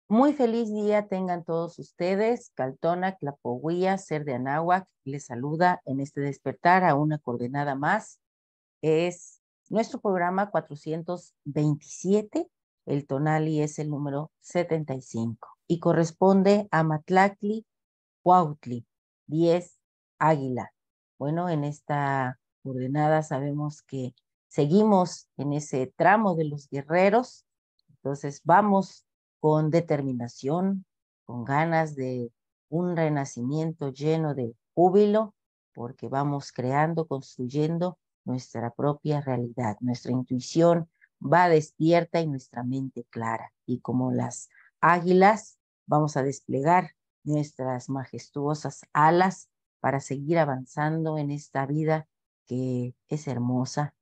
Muy feliz día tengan todos ustedes. Caltona, Tlapohuía, Ser de Anáhuac, les saluda en este despertar a una coordenada más. Es nuestro programa 427. El tonali es el número 75 y corresponde a Matlactli, Cuautli, 10, Águila. Bueno, en esta coordenada sabemos que seguimos en ese tramo de los guerreros, entonces vamos con determinación, con ganas de un renacimiento lleno de júbilo, porque vamos creando, construyendo nuestra propia realidad. Nuestra intuición va despierta y nuestra mente clara. Y como las águilas, vamos a desplegar nuestras majestuosas alas para seguir avanzando en esta vida que es hermosa,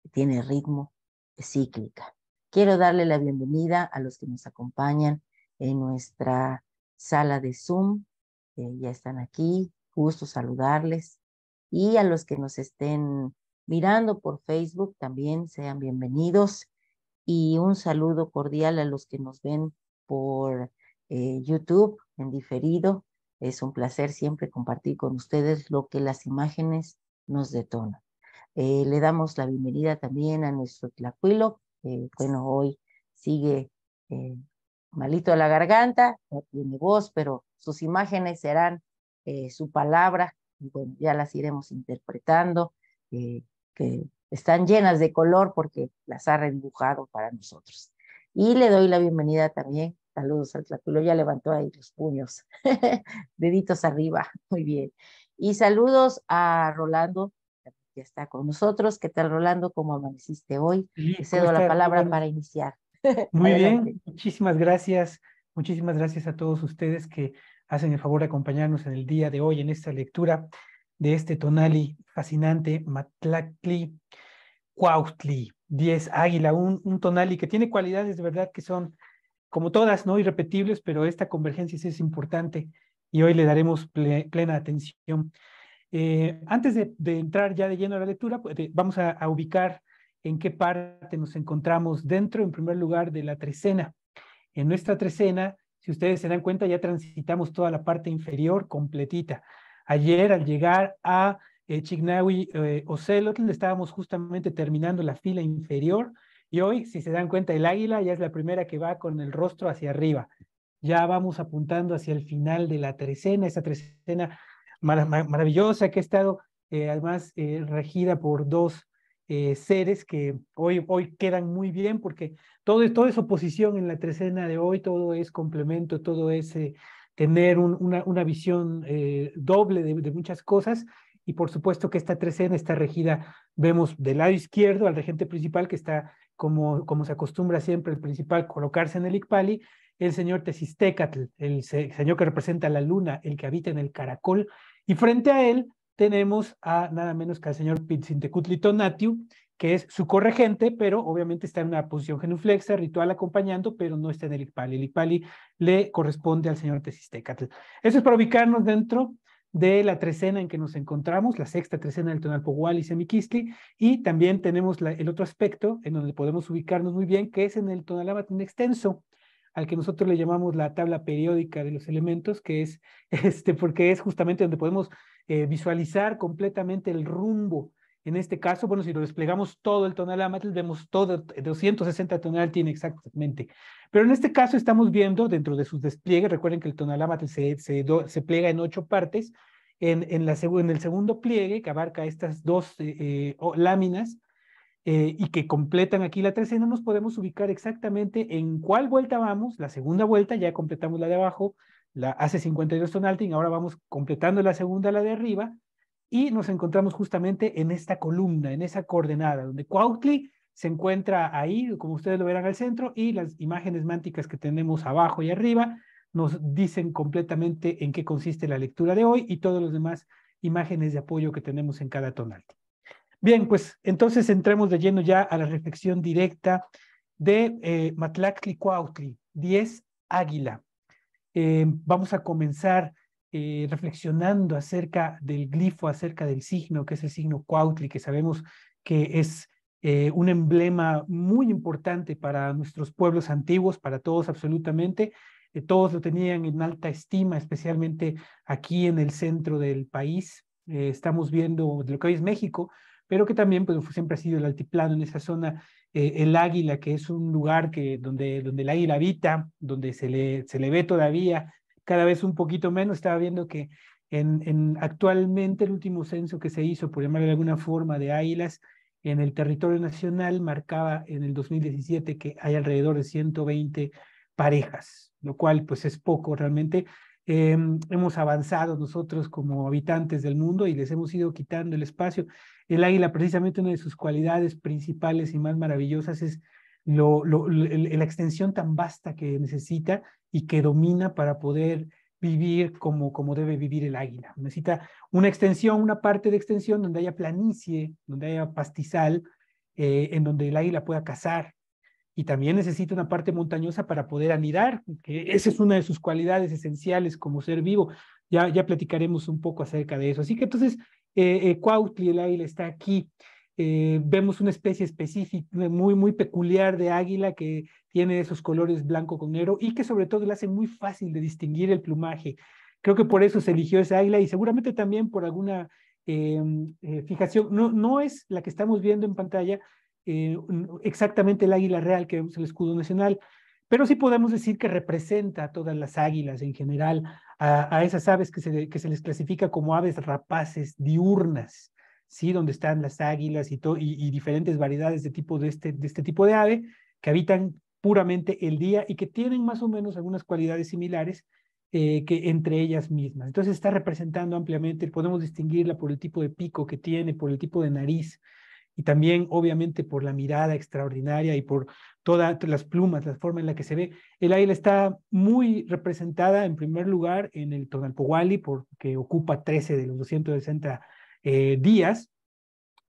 que tiene ritmo, es cíclica. Quiero darle la bienvenida a los que nos acompañan en nuestra sala de Zoom. Ya están aquí, gusto saludarles. Y a los que nos estén mirando por Facebook también sean bienvenidos. Y un saludo cordial a los que nos ven por YouTube en diferido. Es un placer siempre compartir con ustedes lo que las imágenes nos detonan. Le damos la bienvenida también a nuestro Tlacuilo. Bueno, hoy sigue eh, malito a la garganta, no tiene voz, pero sus imágenes serán su palabra, y bueno, ya las iremos interpretando, que están llenas de color porque las ha redibujado para nosotros. Y le doy la bienvenida también, saludos al Tlacuilo, ya levantó ahí los puños, deditos arriba, muy bien. Y saludos a Rolando, ya está con nosotros. ¿Qué tal, Rolando? ¿Cómo amaneciste hoy? Te Sí, ¿cómo cedo la estás? Muy palabra buenas. para iniciar. Muy Adelante. bien, muchísimas gracias. Muchísimas gracias a todos ustedes que hacen el favor de acompañarnos en el día de hoy en esta lectura de este tonali fascinante, Matlactli Cuautli, 10 Águila, un tonali que tiene cualidades de verdad que son, como todas, no irrepetibles, pero esta convergencia sí es importante y hoy le daremos plena atención. Antes de entrar ya de lleno a la lectura, pues, vamos a ubicar en qué parte nos encontramos dentro, en primer lugar, de la trecena. En nuestra trecena, si ustedes se dan cuenta, ya transitamos toda la parte inferior completita. Ayer, al llegar a Chignahui Ocelotl, estábamos justamente terminando la fila inferior y hoy, si se dan cuenta, el águila ya es la primera que va con el rostro hacia arriba. Ya vamos apuntando hacia el final de la trecena, esa trecena maravillosa que ha estado además regida por dos seres que hoy quedan muy bien porque todo es oposición en la trecena de hoy, todo es complemento, todo es tener una visión doble de muchas cosas. Y por supuesto que esta trecena está regida, vemos del lado izquierdo al regente principal que está como se acostumbra siempre el principal colocarse en el Icpali, el señor Tezistecatl, señor que representa la luna, el que habita en el caracol, y frente a él tenemos a nada menos que al señor Pitzintecutli Tonatiu, que es su corregente, pero obviamente está en una posición genuflexa, ritual acompañando, pero no está en el Icpali. El Icpali le corresponde al señor Tezistecatl. Eso es para ubicarnos dentro de la trecena en que nos encontramos, la sexta trecena del Tonalpohualli y Semiquistli, y también tenemos el otro aspecto en donde podemos ubicarnos muy bien, que es en el Tonalámatl extenso, al que nosotros le llamamos la tabla periódica de los elementos, que es porque es justamente donde podemos visualizar completamente el rumbo. En este caso, bueno, si lo desplegamos todo el Tonalámatl, vemos todo, 260 tonal tiene exactamente. Pero en este caso estamos viendo dentro de sus despliegues, recuerden que el Tonalámatl se pliega en 8 partes, en el segundo pliegue, que abarca estas dos láminas, y que completan aquí la trecena, nos podemos ubicar exactamente en cuál vuelta vamos. La segunda vuelta, ya completamos la de abajo, la hace 52 tonalting, ahora vamos completando la segunda, la de arriba, y nos encontramos justamente en esta columna, en esa coordenada, donde Cuautli se encuentra ahí, como ustedes lo verán al centro, y las imágenes mánticas que tenemos abajo y arriba nos dicen completamente en qué consiste la lectura de hoy y todos los demás imágenes de apoyo que tenemos en cada tonalting. Bien, pues entonces entremos de lleno ya a la reflexión directa de Matlactli Cuautli, 10 Águila. Vamos a comenzar reflexionando acerca del glifo, acerca del signo, que es el signo Cuautli, que sabemos que es un emblema muy importante para nuestros pueblos antiguos, para todos absolutamente. Todos lo tenían en alta estima, especialmente aquí en el centro del país. Estamos viendo de lo que hoy es México, pero que también pues, siempre ha sido el altiplano en esa zona. El águila, que es un lugar donde el águila habita, donde se le ve todavía cada vez un poquito menos. Estaba viendo que actualmente el último censo que se hizo, por llamarlo de alguna forma, de águilas en el territorio nacional marcaba en el 2017 que hay alrededor de 120 parejas, lo cual pues es poco realmente. Hemos avanzado nosotros como habitantes del mundo y les hemos ido quitando el espacio. El águila, precisamente una de sus cualidades principales y más maravillosas es la extensión tan vasta que necesita y que domina para poder vivir como debe vivir el águila. Necesita una extensión, una parte de extensión donde haya planicie, donde haya pastizal, en donde el águila pueda cazar. Y también necesita una parte montañosa para poder anidar, que esa es una de sus cualidades esenciales como ser vivo. Ya platicaremos un poco acerca de eso. Así que entonces, Cuautli, el águila, está aquí. Vemos una especie específica, muy peculiar de águila que tiene esos colores blanco con negro y que sobre todo le hace muy fácil de distinguir el plumaje. Creo que por eso se eligió esa águila y seguramente también por alguna fijación. No es la que estamos viendo en pantalla, exactamente el águila real que vemos en el escudo nacional, pero sí podemos decir que representa a todas las águilas en general, a esas aves que se les clasifica como aves rapaces diurnas, ¿sí? Donde están las águilas y diferentes variedades de este tipo de ave que habitan puramente el día y que tienen más o menos algunas cualidades similares que entre ellas mismas. Entonces está representando ampliamente, podemos distinguirla por el tipo de pico que tiene, por el tipo de nariz, y también obviamente por la mirada extraordinaria y por todas las plumas, la forma en la que se ve. El águila está muy representada en primer lugar en el Tonalpohualli, porque ocupa 13 de los 260 días.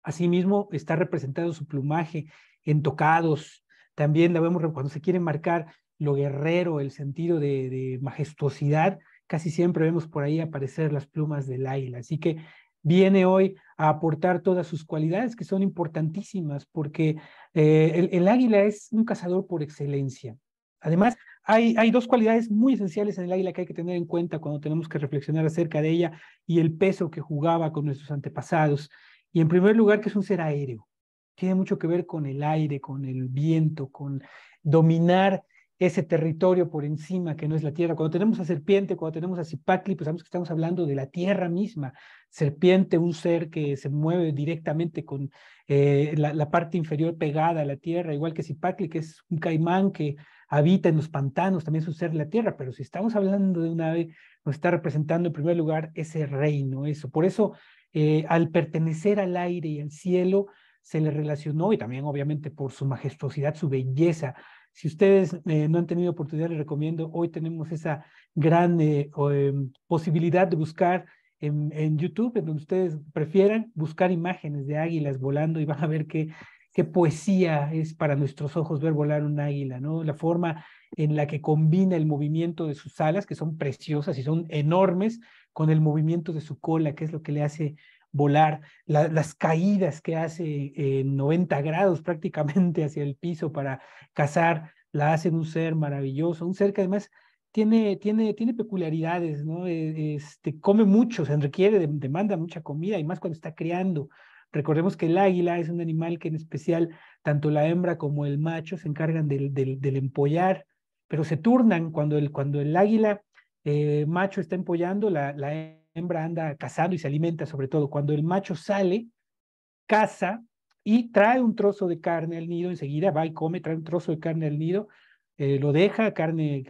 Asimismo, está representado su plumaje en tocados. También la vemos cuando se quiere marcar lo guerrero, el sentido de majestuosidad. Casi siempre vemos por ahí aparecer las plumas del águila. Así que viene hoy a aportar todas sus cualidades que son importantísimas porque el águila es un cazador por excelencia. Además, hay dos cualidades muy esenciales en el águila que hay que tener en cuenta cuando tenemos que reflexionar acerca de ella y el peso que jugaba con nuestros antepasados. Y en primer lugar, que es un ser aéreo. Tiene mucho que ver con el aire, con el viento, con dominar ese territorio por encima que no es la tierra. Cuando tenemos a serpiente, cuando tenemos a Cipacli, pues sabemos que estamos hablando de la tierra misma. Serpiente, un ser que se mueve directamente con la parte inferior pegada a la tierra, igual que Cipacli, que es un caimán que habita en los pantanos, también es un ser de la tierra. Pero si estamos hablando de un ave, nos está representando en primer lugar ese reino, eso. Por eso al pertenecer al aire y al cielo, se le relacionó, y también obviamente por su majestuosidad, su belleza. Si ustedes no han tenido oportunidad, les recomiendo, hoy tenemos esa gran posibilidad de buscar en YouTube, en donde ustedes prefieran, buscar imágenes de águilas volando y van a ver qué poesía es para nuestros ojos ver volar un águila, ¿no? La forma en la que combina el movimiento de sus alas, que son preciosas y son enormes, con el movimiento de su cola, que es lo que le hace volar, las caídas que hace en 90 grados prácticamente hacia el piso para cazar, la hacen un ser maravilloso, un ser que además tiene peculiaridades, ¿no? Come mucho, se requiere, demanda mucha comida y más cuando está criando. Recordemos que el águila es un animal que en especial tanto la hembra como el macho se encargan del empollar, pero se turnan cuando el águila macho está empollando, la hembra anda cazando y se alimenta sobre todo. Cuando el macho sale, caza y trae un trozo de carne al nido, enseguida va y come, trae un trozo de carne al nido, lo deja, carne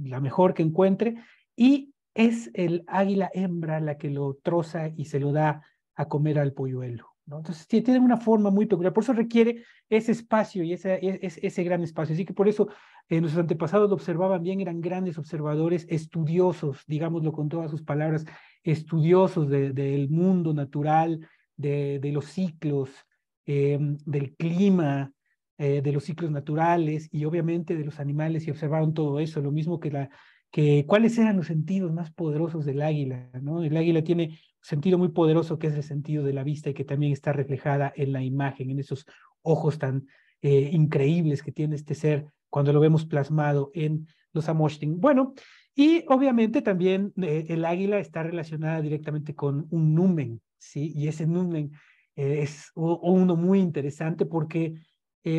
la mejor que encuentre, y es el águila hembra la que lo troza y se lo da a comer al polluelo, ¿no? Entonces tiene una forma muy peculiar, por eso requiere ese espacio y ese gran espacio. Así que por eso nuestros antepasados lo observaban bien, eran grandes observadores, estudiosos, digámoslo con todas sus palabras, estudiosos del mundo natural, de los ciclos, del clima, de los ciclos naturales y obviamente de los animales, y observaron todo eso, lo mismo que cuáles eran los sentidos más poderosos del águila, ¿no? El águila tiene un sentido muy poderoso que es el sentido de la vista y que también está reflejada en la imagen, en esos ojos tan increíbles que tiene este ser cuando lo vemos plasmado en los Amoshtin. Bueno, y obviamente también el águila está relacionada directamente con un numen, ¿sí? Y ese numen es uno muy interesante porque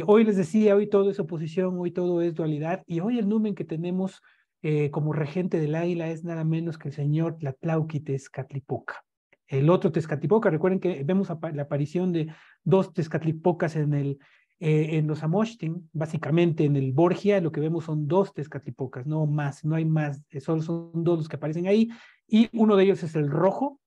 hoy les decía, hoy todo es oposición, hoy todo es dualidad, y hoy el numen que tenemos como regente del águila es nada menos que el señor Tlatlauqui Tezcatlipoca. El otro Tezcatlipoca, recuerden que vemos la aparición de dos Tezcatlipocas en los Amoshtin, básicamente en el Borgia, lo que vemos son dos Tezcatlipocas, no más, no hay más, solo son dos los que aparecen ahí, y uno de ellos es el rojo,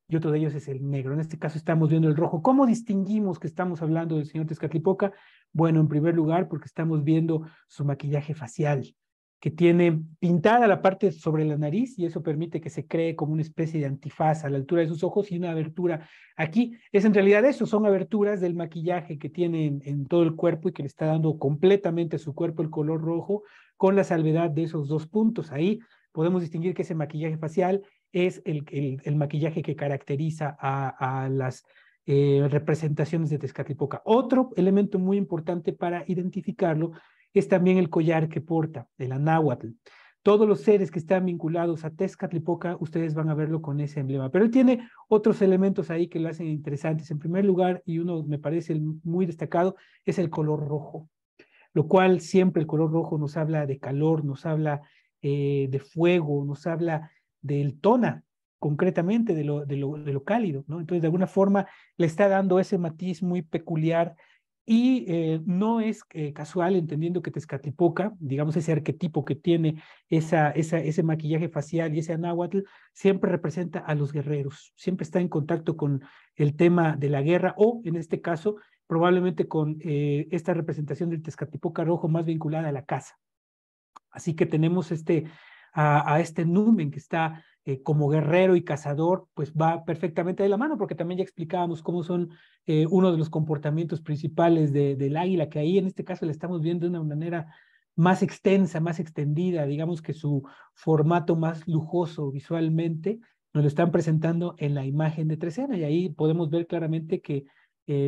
y otro de ellos es el negro. En este caso estamos viendo el rojo. ¿Cómo distinguimos que estamos hablando del señor Tezcatlipoca? Bueno, en primer lugar, porque estamos viendo su maquillaje facial, que tiene pintada la parte sobre la nariz y eso permite que se cree como una especie de antifaz a la altura de sus ojos y una abertura aquí. Es en realidad eso, son aberturas del maquillaje que tiene en todo el cuerpo y que le está dando completamente a su cuerpo el color rojo con la salvedad de esos dos puntos. Ahí podemos distinguir que ese maquillaje facial es el maquillaje que caracteriza a las representaciones de Tezcatlipoca. Otro elemento muy importante para identificarlo es también el collar que porta, el anáhuatl. Todos los seres que están vinculados a Tezcatlipoca, ustedes van a verlo con ese emblema. Pero él tiene otros elementos ahí que lo hacen interesantes. En primer lugar, y uno me parece muy destacado, es el color rojo, lo cual siempre el color rojo nos habla de calor, nos habla de fuego, nos habla del tona, concretamente de lo cálido, ¿no? Entonces, de alguna forma, le está dando ese matiz muy peculiar y no es casual, entendiendo que Tezcatlipoca, digamos ese arquetipo que tiene ese maquillaje facial y ese anáhuatl, siempre representa a los guerreros, siempre está en contacto con el tema de la guerra o, en este caso, probablemente con esta representación del Tezcatlipoca rojo más vinculada a la caza. Así que tenemos a este numen que está como guerrero y cazador, pues va perfectamente de la mano, porque también ya explicábamos cómo son uno de los comportamientos principales del águila, que ahí en este caso le estamos viendo de una manera más extensa, más extendida, digamos que su formato más lujoso visualmente nos lo están presentando en la imagen de Trecena, y ahí podemos ver claramente que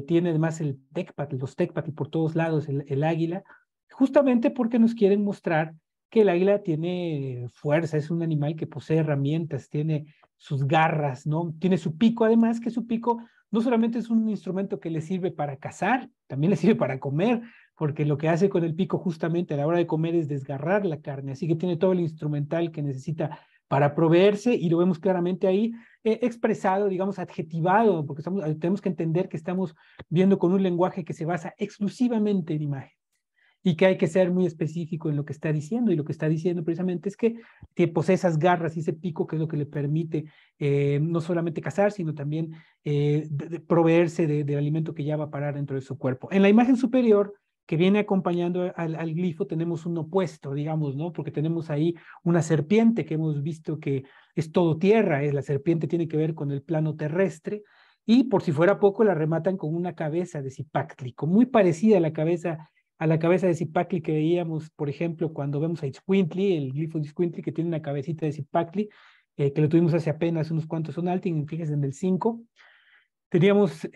tiene además los tecpatl por todos lados, el águila, justamente porque nos quieren mostrar que el águila tiene fuerza, es un animal que posee herramientas, tiene sus garras, ¿no? Tiene su pico, además que su pico no solamente es un instrumento que le sirve para cazar, también le sirve para comer, porque lo que hace con el pico justamente a la hora de comer es desgarrar la carne, así que tiene todo el instrumental que necesita para proveerse y lo vemos claramente ahí expresado, digamos, adjetivado, porque tenemos que entender que estamos viendo con un lenguaje que se basa exclusivamente en imagen y que hay que ser muy específico en lo que está diciendo, y lo que está diciendo precisamente es que posee esas garras y ese pico que es lo que le permite no solamente cazar, sino también proveerse del alimento que ya va a parar dentro de su cuerpo. En la imagen superior que viene acompañando al glifo tenemos un opuesto, digamos, ¿no? Porque tenemos ahí una serpiente que hemos visto que es todo tierra, la serpiente tiene que ver con el plano terrestre, y por si fuera poco la rematan con una cabeza de Zipactli, muy parecida a la cabeza de Zipactli que veíamos, por ejemplo, cuando vemos a Itzcuintli, el glifo de Itzcuintli, que tiene una cabecita de Zipactli, que lo tuvimos hace apenas unos cuantos Sonaltin, fíjense en el 5. Teníamos,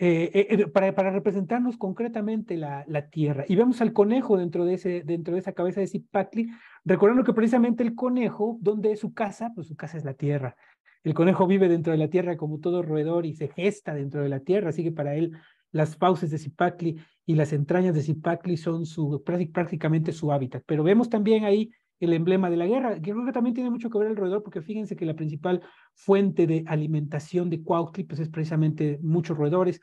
para representarnos concretamente la tierra. Y vemos al conejo dentro de esa cabeza de Zipactli, recordando que precisamente el conejo, donde es su casa, pues su casa es la tierra. El conejo vive dentro de la tierra como todo roedor y se gesta dentro de la tierra, así que para él las fauces de Zipactli y las entrañas de Zipactli son prácticamente su hábitat. Pero vemos también ahí el emblema de la guerra, que creo que también tiene mucho que ver el roedor, porque fíjense que la principal fuente de alimentación de Cuautli pues es precisamente muchos roedores.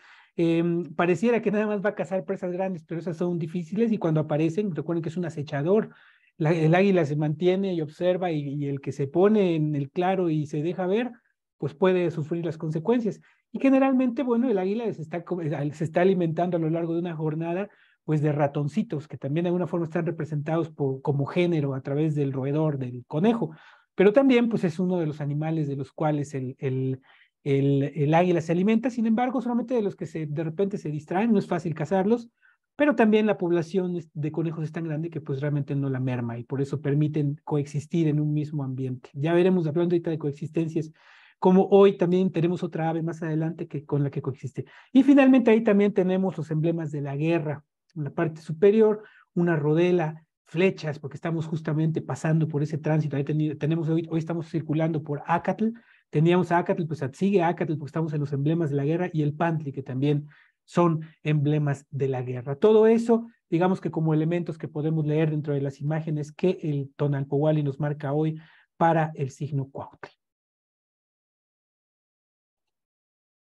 Pareciera que nada más va a cazar presas grandes, pero esas son difíciles y cuando aparecen, recuerden que es un acechador. El águila se mantiene y observa y el que se pone en el claro y se deja ver, pues puede sufrir las consecuencias. Y generalmente, bueno, el águila se está alimentando a lo largo de una jornada pues de ratoncitos, que también de alguna forma están representados como género a través del roedor, del conejo, pero también pues es uno de los animales de los cuales el águila se alimenta. Sin embargo, solamente de los que de repente se distraen, no es fácil cazarlos, pero también la población de conejos es tan grande que pues realmente no la merma y por eso permiten coexistir en un mismo ambiente. Ya veremos, hablando ahorita de coexistencias, como hoy también tenemos otra ave más adelante con la que coexiste. Y finalmente ahí también tenemos los emblemas de la guerra, En la parte superior, una rodela, flechas, porque estamos justamente pasando por ese tránsito. Ahí tenemos hoy estamos circulando por Acatl, teníamos a Acatl, pues sigue Acatl, porque estamos en los emblemas de la guerra, y el Pantli, que también son emblemas de la guerra. Todo eso, digamos que como elementos que podemos leer dentro de las imágenes que el Tonalpohualli nos marca hoy para el signo Cuautli.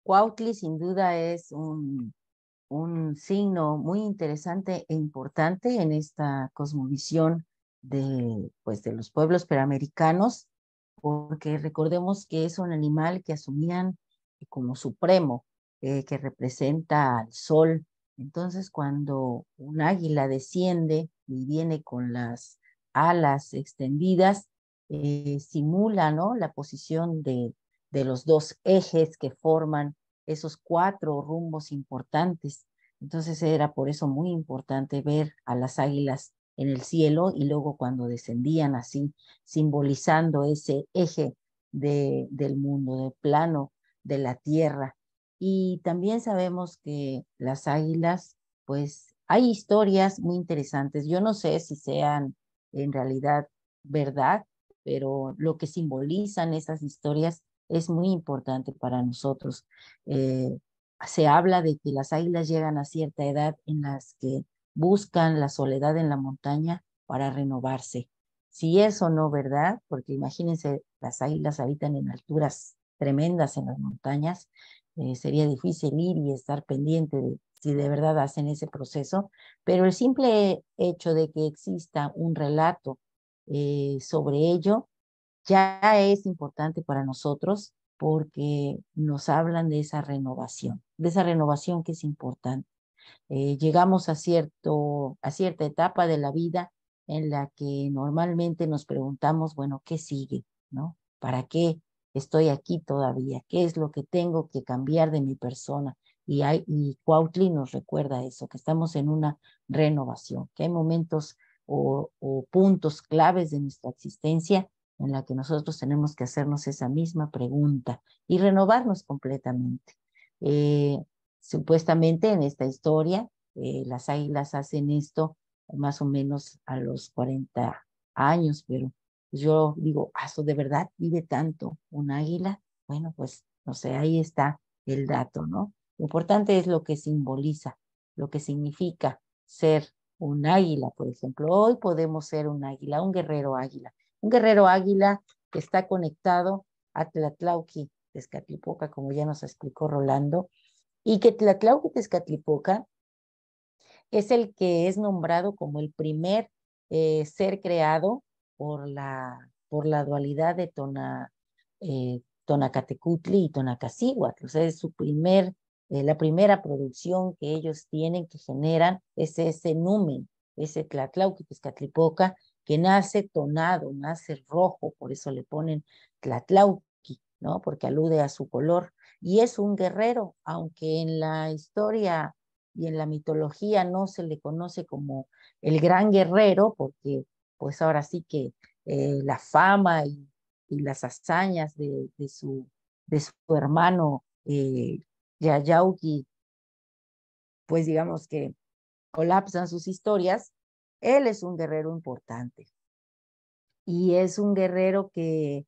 Cuautli sin duda es un signo muy interesante e importante en esta cosmovisión pues, de los pueblos peroamericanos, porque recordemos que es un animal que asumían como supremo, que representa al sol. Entonces, cuando un águila desciende y viene con las alas extendidas, simula, ¿no?, la posición de los dos ejes que forman esos 4 rumbos importantes. Entonces era por eso muy importante ver a las águilas en el cielo y luego cuando descendían así, simbolizando ese eje del mundo, del plano de la tierra. Y también sabemos que las águilas, pues hay historias muy interesantes. Yo no sé si sean en realidad verdad, pero lo que simbolizan esas historias es muy importante para nosotros. Eh, Se habla de que las águilas llegan a cierta edad en las que buscan la soledad en la montaña para renovarse. Si es o no verdad, porque imagínense, las águilas habitan en alturas tremendas en las montañas, sería difícil ir y estar pendiente de si de verdad hacen ese proceso, pero el simple hecho de que exista un relato sobre ello ya es importante para nosotros porque nos hablan de esa renovación que es importante. Llegamos a cierta etapa de la vida en la que normalmente nos preguntamos, bueno, ¿qué sigue? ¿No? ¿Para qué estoy aquí todavía? ¿Qué es lo que tengo que cambiar de mi persona? Y Cuautli nos recuerda eso, que estamos en una renovación, que hay momentos o puntos claves de nuestra existencia en la que nosotros tenemos que hacernos esa misma pregunta y renovarnos completamente. Eh, Supuestamente en esta historia, las águilas hacen esto más o menos a los 40 años, pero yo digo, ¿eso de verdad vive tanto un águila? Bueno, pues no sé, ahí está el dato, ¿no? Lo importante es lo que simboliza, lo que significa ser un águila, por ejemplo. Hoy podemos ser un águila, un guerrero águila que está conectado a Tlatlauqui, Tezcatlipoca, como ya nos explicó Rolando, y que Tlatlauquitezcatlipoca es el que es nombrado como el primer ser creado por la dualidad de Tonacatecutli y Tonacacíhuatl. O sea, es la primera producción que ellos tienen, que generan, es ese numen, ese Tlatlauquitezcatlipoca, que nace tonado, nace rojo, por eso le ponen Tlatlauqui, ¿no? Porque alude a su color. Y es un guerrero, aunque en la historia y en la mitología no se le conoce como el gran guerrero, porque pues ahora sí que la fama y las hazañas de su hermano Yayauqui, pues digamos que colapsan sus historias. Él es un guerrero importante y es un guerrero que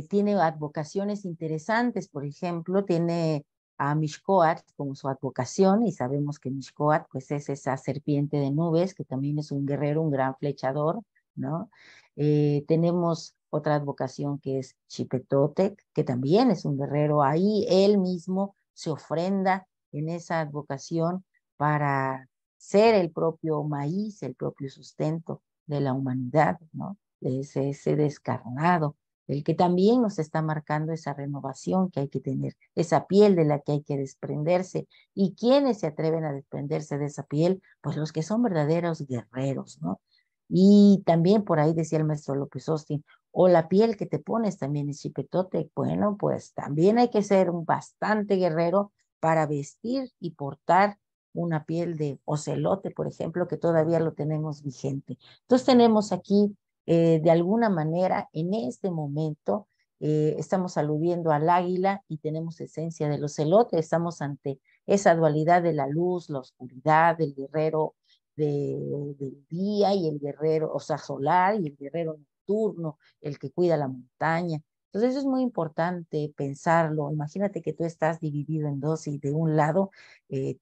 tiene advocaciones interesantes. Por ejemplo, tiene a Mixcoatl como su advocación, y sabemos que Mixcoatl pues es esa serpiente de nubes, que también es un guerrero, un gran flechador, ¿no? Tenemos otra advocación que es Xipetotec, que también es un guerrero. Ahí él mismo se ofrenda en esa advocación para ser el propio maíz, el propio sustento de la humanidad, ¿no? De ese descarnado, el que también nos está marcando esa renovación que hay que tener, esa piel de la que hay que desprenderse. ¿Y quiénes se atreven a desprenderse de esa piel? Pues los que son verdaderos guerreros, ¿no? Y también por ahí decía el maestro López Austin, o la piel que te pones también es chipetote. Bueno, pues también hay que ser un bastante guerrero para vestir y portar una piel de ocelote, por ejemplo, que todavía lo tenemos vigente. Entonces tenemos aquí de alguna manera, en este momento, estamos aludiendo al águila y tenemos esencia del ocelote, estamos ante esa dualidad de la luz, la oscuridad, del guerrero del día y el guerrero, o sea, solar y el guerrero nocturno, el que cuida la montaña. Entonces eso es muy importante pensarlo. Imagínate que tú estás dividido en dos y de un lado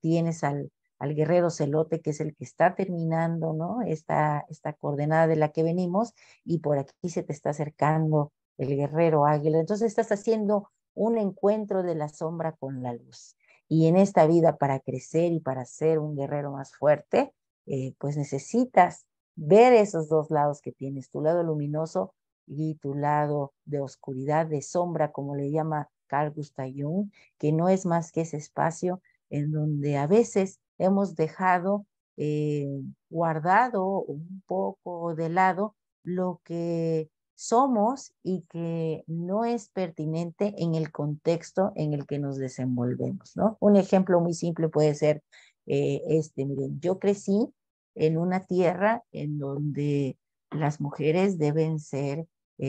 tienes al guerrero celote, que es el que está terminando, ¿no? Esta coordenada de la que venimos, y por aquí se te está acercando el guerrero águila. Entonces estás haciendo un encuentro de la sombra con la luz. Y en esta vida, para crecer y para ser un guerrero más fuerte, pues necesitas ver esos dos lados que tienes, tu lado luminoso y tu lado de oscuridad, de sombra, como le llama Carl Gustav Jung, que no es más que ese espacio en donde a veces hemos dejado guardado un poco de lado lo que somos y que no es pertinente en el contexto en el que nos desenvolvemos, ¿no? Un ejemplo muy simple puede ser miren, yo crecí en una tierra en donde las mujeres deben ser,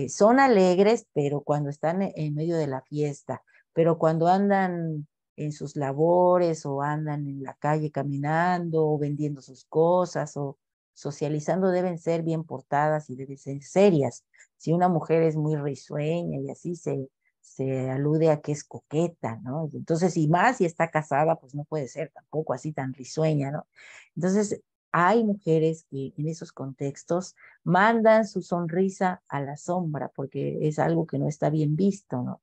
son alegres, pero cuando están en medio de la fiesta, pero cuando andan en sus labores o andan en la calle caminando o vendiendo sus cosas o socializando, deben ser bien portadas y deben ser serias. Si una mujer es muy risueña y así se alude a que es coqueta, ¿no? Entonces, y más si está casada, pues no puede ser tampoco así tan risueña, ¿no? Entonces, hay mujeres que en esos contextos mandan su sonrisa a la sombra porque es algo que no está bien visto, ¿no?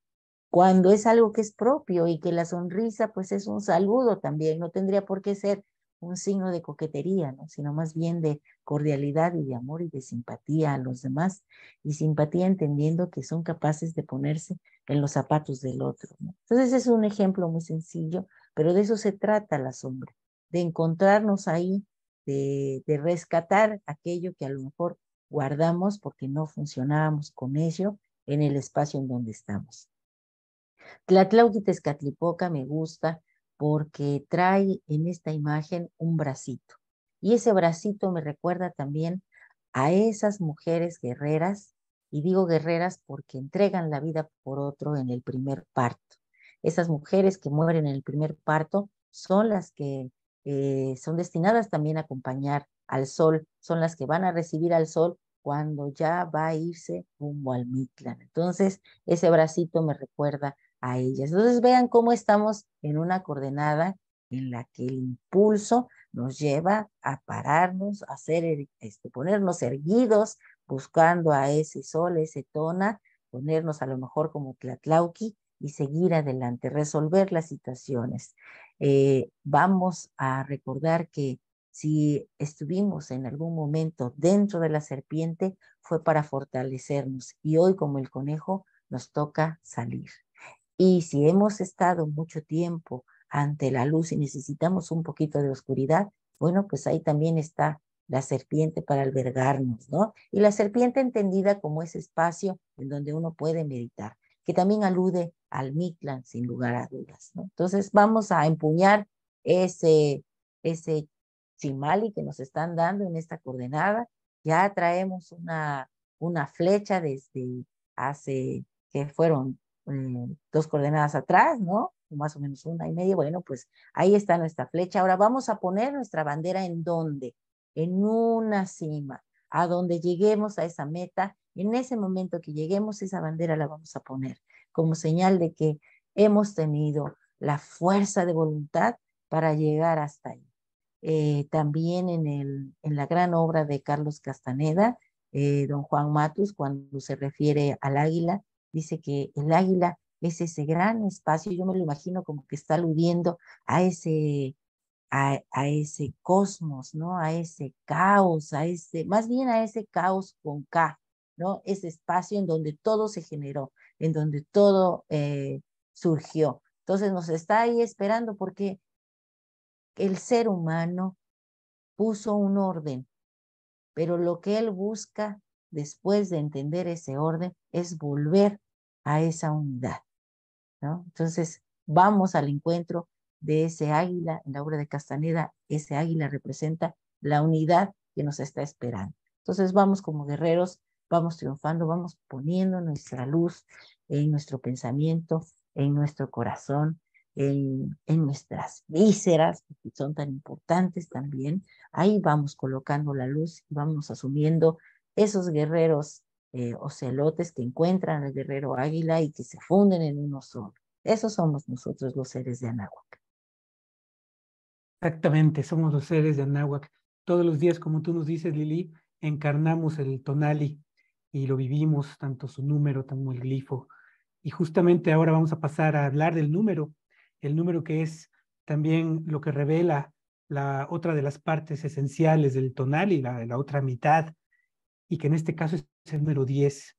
Cuando es algo que es propio y que la sonrisa pues es un saludo también, no tendría por qué ser un signo de coquetería, ¿no? Sino más bien de cordialidad y de amor y de simpatía a los demás, y simpatía entendiendo que son capaces de ponerse en los zapatos del otro, ¿no? Entonces es un ejemplo muy sencillo, pero de eso se trata la sombra, de encontrarnos ahí, de rescatar aquello que a lo mejor guardamos porque no funcionábamos con ello en el espacio en donde estamos. Tlatlauqui Tezcatlipoca me gusta porque trae en esta imagen un bracito. Y ese bracito me recuerda también a esas mujeres guerreras, y digo guerreras porque entregan la vida por otro en el primer parto. Esas mujeres que mueren en el primer parto son las que son destinadas también a acompañar al sol, son las que van a recibir al sol cuando ya va a irse rumbo al Mictlán. Entonces, ese bracito me recuerda a ellas. Entonces vean cómo estamos en una coordenada en la que el impulso nos lleva a pararnos, a hacer, ponernos erguidos, buscando a ese sol, ese tona, ponernos a lo mejor como Tlatlauqui y seguir adelante, resolver las situaciones. Vamos a recordar que si estuvimos en algún momento dentro de la serpiente, fue para fortalecernos, y hoy como el conejo nos toca salir. Y si hemos estado mucho tiempo ante la luz y necesitamos un poquito de oscuridad, bueno, pues ahí también está la serpiente para albergarnos, ¿no? Y la serpiente entendida como ese espacio en donde uno puede meditar, que también alude al Mictlán, sin lugar a dudas, ¿no? Entonces vamos a empuñar ese chimali que nos están dando en esta coordenada. Ya traemos una flecha desde hace, que fueron 2 coordenadas atrás, ¿no? Más o menos 1,5. Bueno, pues ahí está nuestra flecha. Ahora vamos a poner nuestra bandera ¿en dónde? En una cima, a donde lleguemos a esa meta. En ese momento que lleguemos, esa bandera la vamos a poner como señal de que hemos tenido la fuerza de voluntad para llegar hasta ahí. También en la gran obra de Carlos Castaneda, don Juan Matus, cuando se refiere al águila, dice que el águila es ese gran espacio. Yo me lo imagino como que está aludiendo a ese cosmos, ¿no? A ese caos, más bien a ese caos con K, ¿no? Ese espacio en donde todo se generó, en donde todo surgió. Entonces nos está ahí esperando porque el ser humano puso un orden, pero lo que él busca después de entender ese orden es volver a esa unidad, ¿no? Entonces, vamos al encuentro de ese águila. En la obra de Castaneda, ese águila representa la unidad que nos está esperando. Entonces, vamos como guerreros, vamos triunfando, vamos poniendo nuestra luz en nuestro pensamiento, en nuestro corazón, en nuestras vísceras, que son tan importantes también. Ahí vamos colocando la luz y vamos asumiendo esos guerreros ocelotes que encuentran al guerrero águila y que se funden en uno solo. Esos somos nosotros los seres de Anáhuac. Exactamente, somos los seres de Anáhuac. Todos los días, como tú nos dices, Lili, encarnamos el tonali y lo vivimos, tanto su número como el glifo. Y justamente ahora vamos a pasar a hablar del número, el número que es también lo que revela la otra de las partes esenciales del tonali, la otra mitad, y que en este caso es el número 10.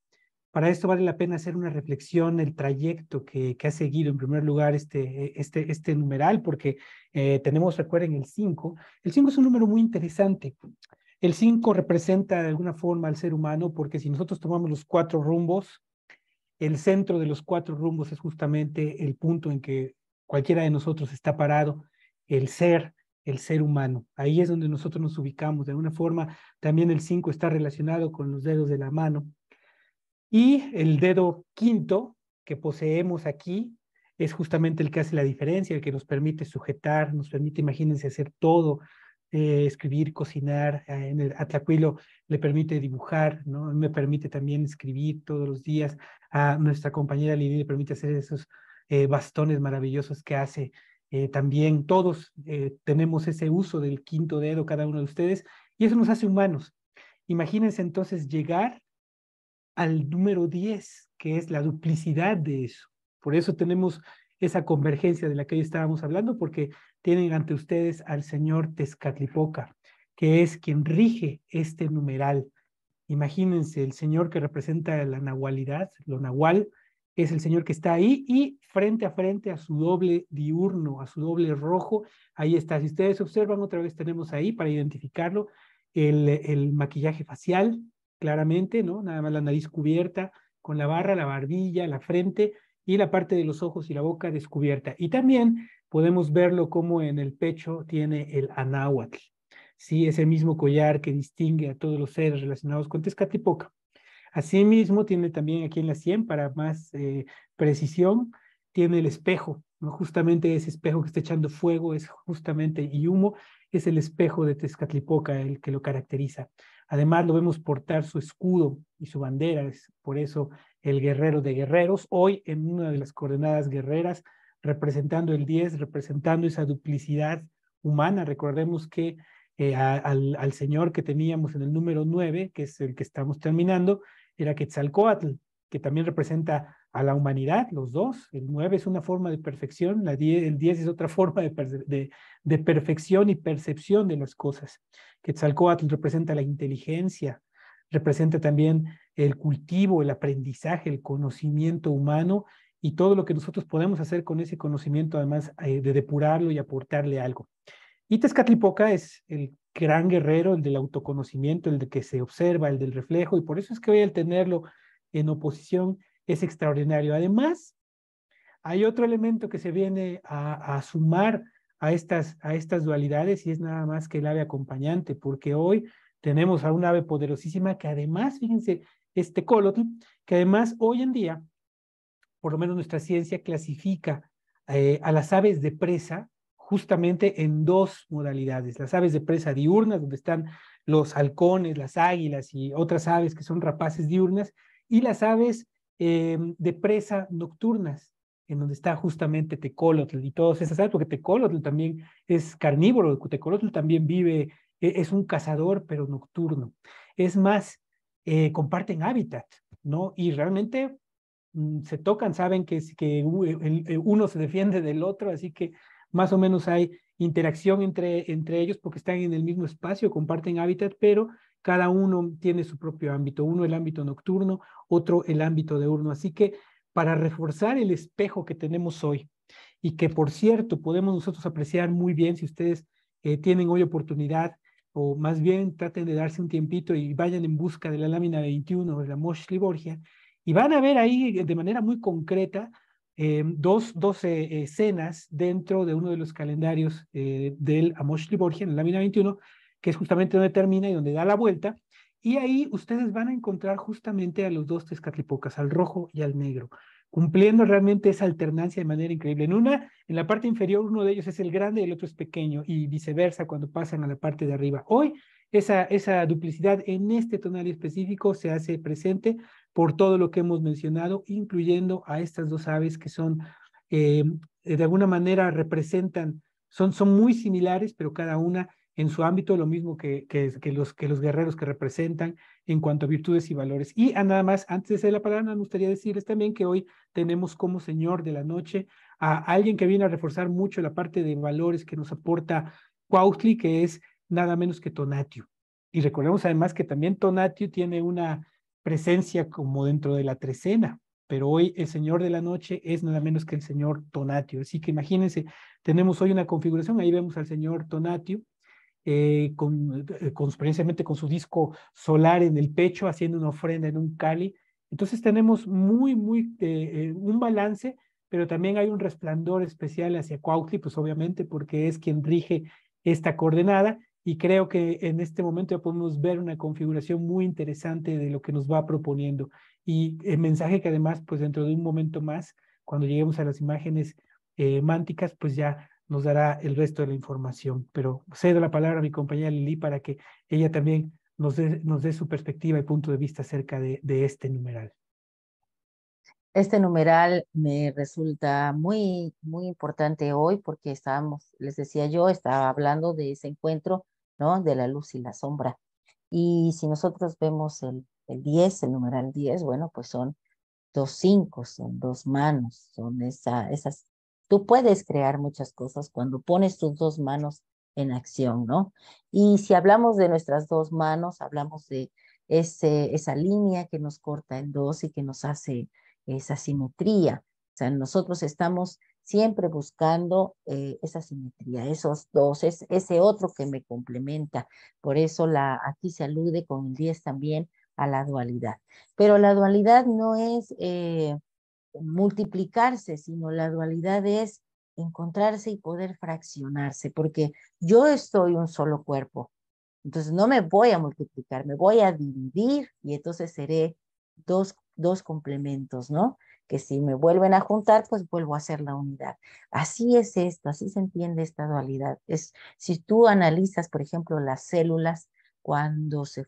Para esto vale la pena hacer una reflexión, el trayecto que ha seguido en primer lugar este numeral, porque tenemos, recuerden, el 5. El 5 es un número muy interesante. El 5 representa de alguna forma al ser humano, porque si nosotros tomamos los 4 rumbos, el centro de los 4 rumbos es justamente el punto en que cualquiera de nosotros está parado, el ser humano. Ahí es donde nosotros nos ubicamos. De alguna forma, también el 5 está relacionado con los dedos de la mano. Y el dedo quinto que poseemos aquí es justamente el que hace la diferencia, el que nos permite sujetar, nos permite, imagínense, hacer todo, escribir, cocinar. En el Atlacuilo le permite dibujar, ¿no? Me permite también escribir todos los días. A nuestra compañera Lili le permite hacer esos bastones maravillosos que hace. También todos tenemos ese uso del quinto dedo, cada uno de ustedes, y eso nos hace humanos. Imagínense entonces llegar al número 10, que es la duplicidad de eso. Por eso tenemos esa convergencia de la que hoy estábamos hablando, porque tienen ante ustedes al señor Tezcatlipoca, que es quien rige este numeral. Imagínense, el señor que representa la nahualidad, lo nahual, es el señor que está ahí y frente a su doble diurno, a su doble rojo, ahí está. Si ustedes observan, otra vez tenemos ahí para identificarlo el maquillaje facial, claramente, ¿no? Nada más la nariz cubierta con la barra, la barbilla, la frente y la parte de los ojos y la boca descubierta. Y también podemos verlo como en el pecho tiene el anáhuatl. Sí, ese mismo collar que distingue a todos los seres relacionados con Tezcatlipoca. Asimismo, tiene también aquí en la 100, para más precisión, tiene el espejo, ¿no? Justamente ese espejo que está echando fuego es justamente, y humo, es el espejo de Tezcatlipoca el que lo caracteriza. Además, lo vemos portar su escudo y su bandera, es por eso el guerrero de guerreros, hoy en una de las coordenadas guerreras, representando el 10, representando esa duplicidad humana. Recordemos que al señor que teníamos en el número 9, que es el que estamos terminando, era Quetzalcóatl, que también representa a la humanidad, los dos. El 9 es una forma de perfección, el 10 es otra forma de perfección y percepción de las cosas. Quetzalcóatl representa la inteligencia, representa también el cultivo, el aprendizaje, el conocimiento humano y todo lo que nosotros podemos hacer con ese conocimiento, además de depurarlo y aportarle algo. Y Tezcatlipoca es el gran guerrero, el del autoconocimiento, el de que se observa, el del reflejo, y por eso es que hoy al tenerlo en oposición es extraordinario. Además, hay otro elemento que se viene a sumar a estas dualidades y es nada más que el ave acompañante, porque hoy tenemos a un ave poderosísima que además, fíjense, este Tecolotl, que además hoy en día, por lo menos nuestra ciencia clasifica a las aves de presa justamente en dos modalidades. Las aves de presa diurnas, donde están los halcones, las águilas y otras aves que son rapaces diurnas, y las aves de presa nocturnas, en donde está justamente Tecolotl y todas esas aves, porque Tecolotl también es carnívoro, Tecolotl también vive, es un cazador, pero nocturno. Es más, comparten hábitat, ¿no? Y realmente se tocan, saben que uno se defiende del otro, así que más o menos hay interacción entre ellos porque están en el mismo espacio, comparten hábitat, pero cada uno tiene su propio ámbito, uno el ámbito nocturno, otro el ámbito diurno. Así que para reforzar el espejo que tenemos hoy, y que por cierto podemos nosotros apreciar muy bien si ustedes tienen hoy oportunidad, o más bien traten de darse un tiempito y vayan en busca de la lámina 21 de la Moshli Borgia, y van a ver ahí de manera muy concreta dos escenas dentro de uno de los calendarios del Amosh Liborgia, en la lámina 21, que es justamente donde termina y donde da la vuelta. Y ahí ustedes van a encontrar justamente a los dos Tezcatlipocas, al rojo y al negro. cumpliendo realmente esa alternancia de manera increíble. En la parte inferior, uno de ellos es el grande y el otro es pequeño, y viceversa cuando pasan a la parte de arriba. Hoy, esa duplicidad en este tonal específico se hace presente por todo lo que hemos mencionado, incluyendo a estas dos aves que son, de alguna manera representan, son muy similares, pero cada una en su ámbito, lo mismo que los guerreros que representan en cuanto a virtudes y valores. Y nada más, antes de hacer la palabra, me gustaría decirles también que hoy tenemos como señor de la noche a alguien que viene a reforzar mucho la parte de valores que nos aporta Cuautli, que es nada menos que Tonatiuh. Y recordemos además que también Tonatiuh tiene una presencia como dentro de la trecena, pero hoy el señor de la noche es nada menos que el señor Tonatiuh. Así que imagínense, tenemos hoy una configuración, ahí vemos al señor Tonatiuh, precisamente con su disco solar en el pecho, haciendo una ofrenda en un cáliz. Entonces tenemos un balance, pero también hay un resplandor especial hacia Cuautli, pues obviamente porque es quien rige esta coordenada, y creo que en este momento ya podemos ver una configuración muy interesante de lo que nos va proponiendo. Y el mensaje que además, pues dentro de un momento más, cuando lleguemos a las imágenes mánticas, pues ya nos dará el resto de la información. Pero cedo la palabra a mi compañera Lili para que ella también nos dé su perspectiva y punto de vista acerca de este numeral. Este numeral me resulta muy, muy importante hoy porque estábamos, les decía yo, estaba hablando de ese encuentro, ¿no? De la luz y la sombra. Y si nosotros vemos el 10, el numeral 10, bueno, pues son dos cinco, son dos manos, son esas. Tú puedes crear muchas cosas cuando pones tus dos manos en acción, ¿no? Y si hablamos de nuestras dos manos, hablamos de esa línea que nos corta en dos y que nos hace esa simetría. O sea, nosotros estamos siempre buscando esa simetría, esos dos, ese otro que me complementa. Por eso aquí se alude con el 10 también a la dualidad. Pero la dualidad no es multiplicarse, sino la dualidad es encontrarse y poder fraccionarse, porque yo estoy un solo cuerpo, entonces no me voy a multiplicar, me voy a dividir y entonces seré dos complementos, ¿no? Que si me vuelven a juntar, pues vuelvo a ser la unidad. Así es esto, así se entiende esta dualidad. Si tú analizas, por ejemplo, las células, cuando se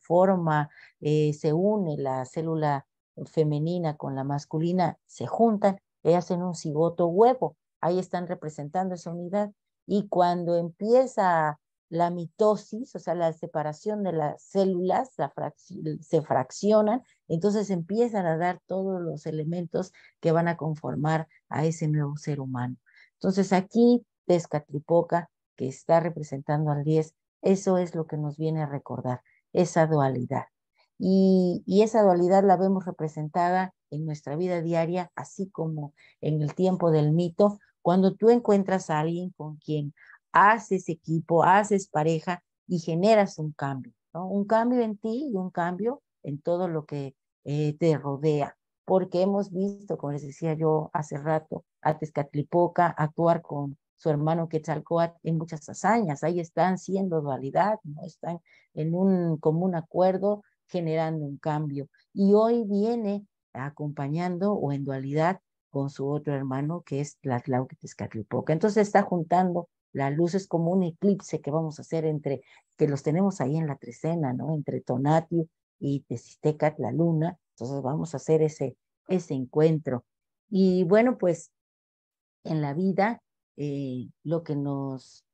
une la célula femenina con la masculina, se juntan y hacen un cigoto huevo. Ahí están representando esa unidad. Y cuando empieza la mitosis, o sea, la separación de las células, se fraccionan, entonces empiezan a dar todos los elementos que van a conformar a ese nuevo ser humano. Entonces aquí Tezcatlipoca, que está representando al 10, eso es lo que nos viene a recordar, esa dualidad. Y esa dualidad la vemos representada en nuestra vida diaria, así como en el tiempo del mito, cuando tú encuentras a alguien con quien haces equipo, haces pareja y generas un cambio, ¿no? Un cambio en ti y un cambio en todo lo que te rodea. Porque hemos visto, como les decía yo hace rato, a Tezcatlipoca actuar con su hermano Quetzalcóatl en muchas hazañas. Ahí están siendo dualidad, ¿no? Están en un común acuerdo generando un cambio. Y hoy viene acompañando o en dualidad con su otro hermano que es Tlatlauquitezcatlipoca. Entonces está juntando la luz, es como un eclipse que vamos a hacer que los tenemos ahí en la trecena, ¿no? Entre Tonatiuh y Teziztecat, la luna. Entonces vamos a hacer ese encuentro. Y bueno, pues en la vida lo que nos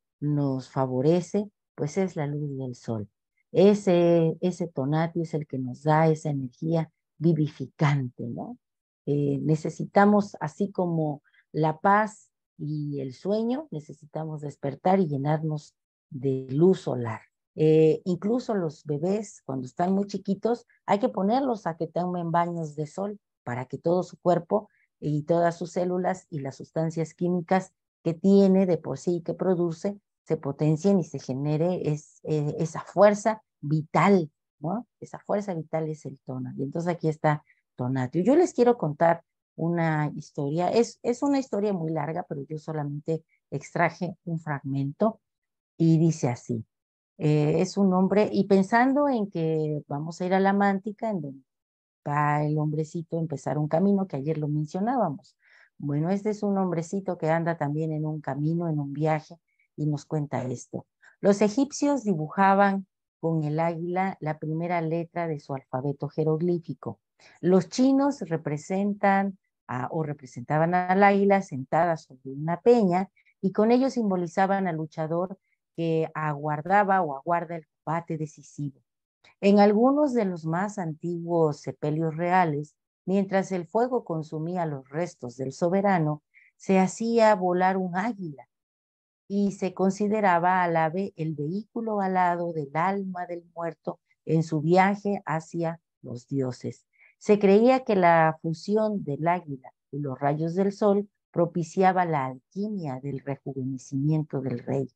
favorece, pues es la luz del sol. Ese Tonatiuh es el que nos da esa energía vivificante, ¿no? Necesitamos, así como la paz y el sueño, necesitamos despertar y llenarnos de luz solar. Incluso los bebés, cuando están muy chiquitos, hay que ponerlos a que tomen baños de sol para que todo su cuerpo y todas sus células y las sustancias químicas que tiene de por sí que produce se potencien y se genere esa fuerza vital, ¿no? Esa fuerza vital es el tono. Y entonces aquí está Tonatiuh. Yo les quiero contar una historia. Es una historia muy larga, pero yo solamente extraje un fragmento y dice así. Es un hombre, y pensando en que vamos a ir a la mántica, en donde va el hombrecito a empezar un camino que ayer lo mencionábamos. Bueno, este es un hombrecito que anda también en un camino, en un viaje, y nos cuenta esto. Los egipcios dibujaban con el águila la primera letra de su alfabeto jeroglífico. Los chinos representaban al águila sentada sobre una peña y con ello simbolizaban al luchador que aguardaba o aguarda el combate decisivo. En algunos de los más antiguos sepelios reales, mientras el fuego consumía los restos del soberano, se hacía volar un águila y se consideraba al ave el vehículo alado del alma del muerto en su viaje hacia los dioses. Se creía que la fusión del águila y los rayos del sol propiciaba la alquimia del rejuvenecimiento del rey.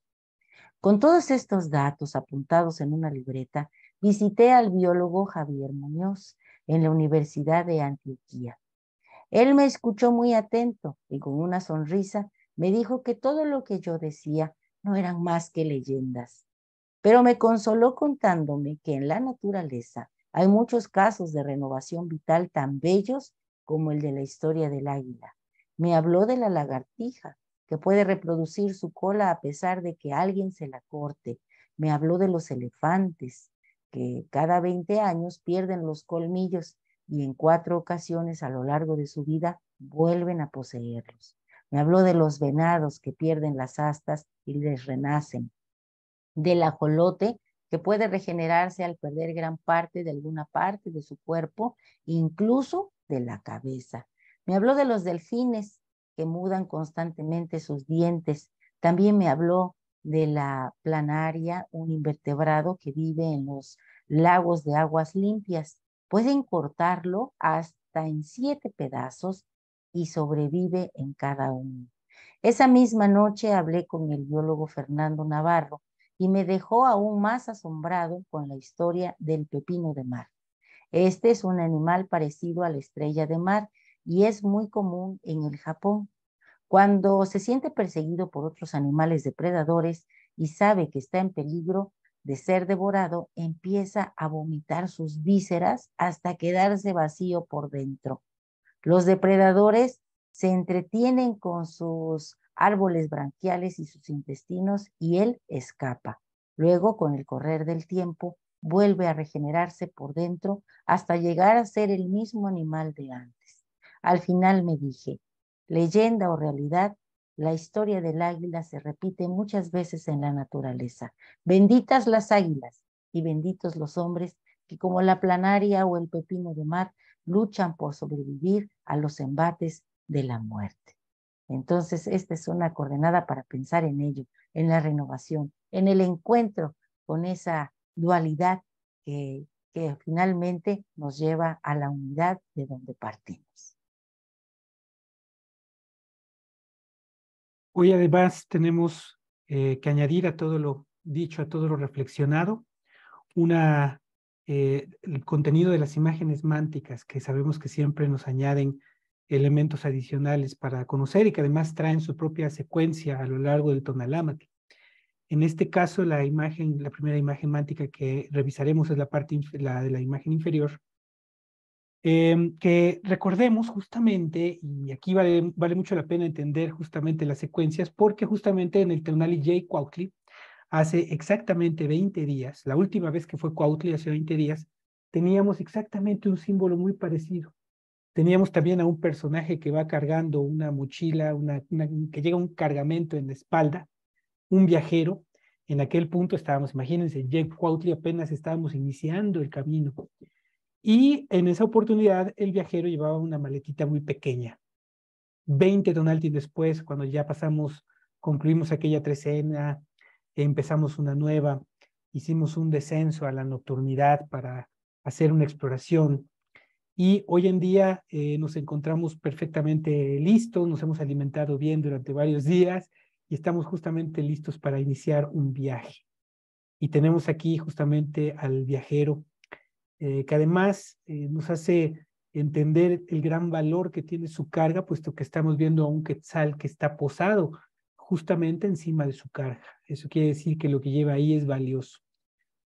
Con todos estos datos apuntados en una libreta, visité al biólogo Javier Muñoz en la Universidad de Antioquia. Él me escuchó muy atento y con una sonrisa me dijo que todo lo que yo decía no eran más que leyendas, pero me consoló contándome que en la naturaleza hay muchos casos de renovación vital tan bellos como el de la historia del águila. Me habló de la lagartija, que puede reproducir su cola a pesar de que alguien se la corte. Me habló de los elefantes, que cada 20 años pierden los colmillos y en 4 ocasiones a lo largo de su vida vuelven a poseerlos. Me habló de los venados que pierden las astas y les renacen, del ajolote que puede regenerarse al perder gran parte de alguna parte de su cuerpo, incluso de la cabeza. Me habló de los delfines que mudan constantemente sus dientes. También me habló de la planaria, un invertebrado que vive en los lagos de aguas limpias. Pueden cortarlo hasta en 7 pedazos y sobrevive en cada uno. Esa misma noche hablé con el biólogo Fernando Navarro y me dejó aún más asombrado con la historia del pepino de mar. Este es un animal parecido a la estrella de mar y es muy común en el Japón. Cuando se siente perseguido por otros animales depredadores y sabe que está en peligro de ser devorado, empieza a vomitar sus vísceras hasta quedarse vacío por dentro. Los depredadores se entretienen con sus árboles branquiales y sus intestinos y él escapa. Luego, con el correr del tiempo, vuelve a regenerarse por dentro hasta llegar a ser el mismo animal de antes. Al final me dije, leyenda o realidad, la historia del águila se repite muchas veces en la naturaleza. Benditas las águilas y benditos los hombres que como la planaria o el pepino de mar luchan por sobrevivir a los embates de la muerte. Entonces, esta es una coordenada para pensar en ello, en la renovación, en el encuentro con esa dualidad que finalmente nos lleva a la unidad de donde partimos. Hoy además tenemos que añadir a todo lo dicho, a todo lo reflexionado, el contenido de las imágenes mánticas, que sabemos que siempre nos añaden elementos adicionales para conocer y que además traen su propia secuencia a lo largo del Tonalámatl. En este caso, la primera imagen mántica que revisaremos es la de la imagen inferior, que recordemos justamente, y aquí vale mucho la pena entender justamente las secuencias, porque justamente en el Tonali J. Cuautli, hace exactamente 20 días, la última vez que fue Cuautli, hace 20 días, teníamos exactamente un símbolo muy parecido. Teníamos también a un personaje que va cargando una mochila, que llega un cargamento en la espalda, un viajero. En aquel punto estábamos, imagínense, J. Cuautli apenas estábamos iniciando el camino. Y en esa oportunidad el viajero llevaba una maletita muy pequeña. 20 Tonalti después, cuando ya concluimos aquella trecena, empezamos una nueva, hicimos un descenso a la nocturnidad para hacer una exploración. Y hoy en día nos encontramos perfectamente listos, nos hemos alimentado bien durante varios días y estamos justamente listos para iniciar un viaje. Y tenemos aquí justamente al viajero que además nos hace entender el gran valor que tiene su carga, puesto que estamos viendo a un quetzal que está posado justamente encima de su carga. Eso quiere decir que lo que lleva ahí es valioso.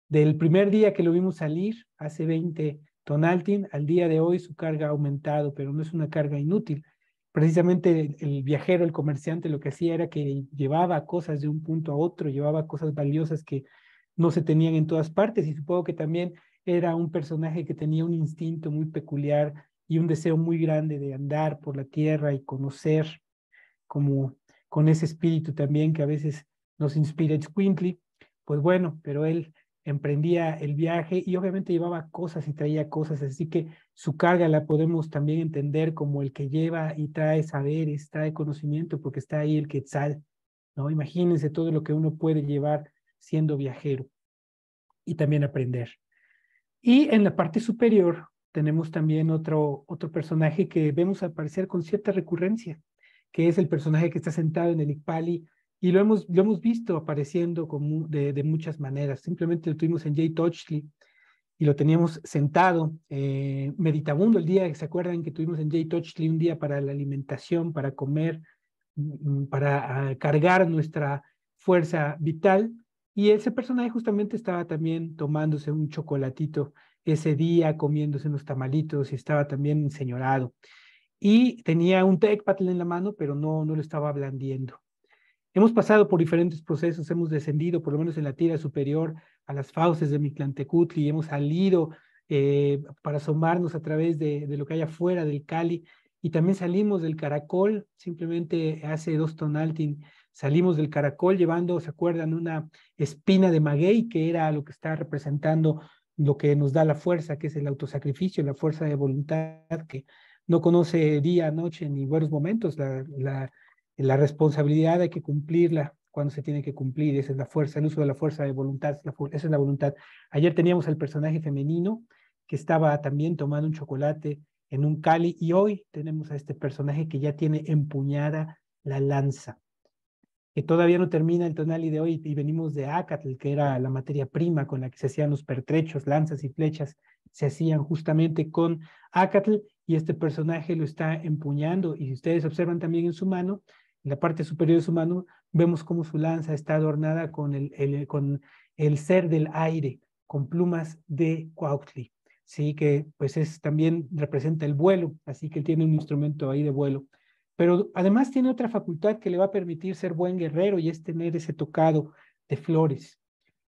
Del primer día que lo vimos salir, hace 20 Tonaltin. Al día de hoy su carga ha aumentado, pero no es una carga inútil. Precisamente el viajero, el comerciante, lo que hacía era que llevaba cosas de un punto a otro, llevaba cosas valiosas que no se tenían en todas partes, y supongo que también era un personaje que tenía un instinto muy peculiar y un deseo muy grande de andar por la tierra y conocer, como con ese espíritu también que a veces nos inspira Squinkly. Pues bueno, pero él emprendía el viaje y obviamente llevaba cosas y traía cosas, así que su carga la podemos también entender como el que lleva y trae saberes, trae conocimiento, porque está ahí el Quetzal, ¿no? Imagínense todo lo que uno puede llevar siendo viajero y también aprender. Y en la parte superior tenemos también otro personaje que vemos aparecer con cierta recurrencia, que es el personaje que está sentado en el Icpali, y lo hemos visto apareciendo de muchas maneras. Simplemente lo tuvimos en Jay Touchley y lo teníamos sentado, meditabundo el día, ¿se acuerdan que tuvimos en Jay Touchley un día para la alimentación, para comer, para cargar nuestra fuerza vital? Y ese personaje justamente estaba también tomándose un chocolatito ese día, comiéndose unos tamalitos, y estaba también enseñorado. Y tenía un tecpatl en la mano, pero no lo estaba blandiendo. Hemos pasado por diferentes procesos, hemos descendido, por lo menos en la tira superior, a las fauces de Mictlantecutli, y hemos salido para asomarnos a través de lo que hay afuera del Cali, y también salimos del Caracol. Simplemente hace 2 tonaltin salimos del Caracol llevando, ¿se acuerdan?, una espina de maguey, que era lo que está representando lo que nos da la fuerza, que es el autosacrificio, la fuerza de voluntad que no conoce día, noche ni buenos momentos. La responsabilidad hay que cumplirla cuando se tiene que cumplir. Esa es la fuerza, el uso de la fuerza de voluntad, esa es la voluntad. Ayer teníamos al personaje femenino que estaba también tomando un chocolate en un Cali, y hoy tenemos a este personaje que ya tiene empuñada la lanza, que todavía no termina el tonali de hoy, y venimos de Acatl, que era la materia prima con la que se hacían los pertrechos, lanzas y flechas, se hacían justamente con Acatl, y este personaje lo está empuñando. Y si ustedes observan también en su mano, en la parte superior de su mano, vemos cómo su lanza está adornada con con el ser del aire, con plumas de Cuautli, sí, que pues también representa el vuelo, así que él tiene un instrumento ahí de vuelo. Pero además tiene otra facultad que le va a permitir ser buen guerrero, y es tener ese tocado de flores.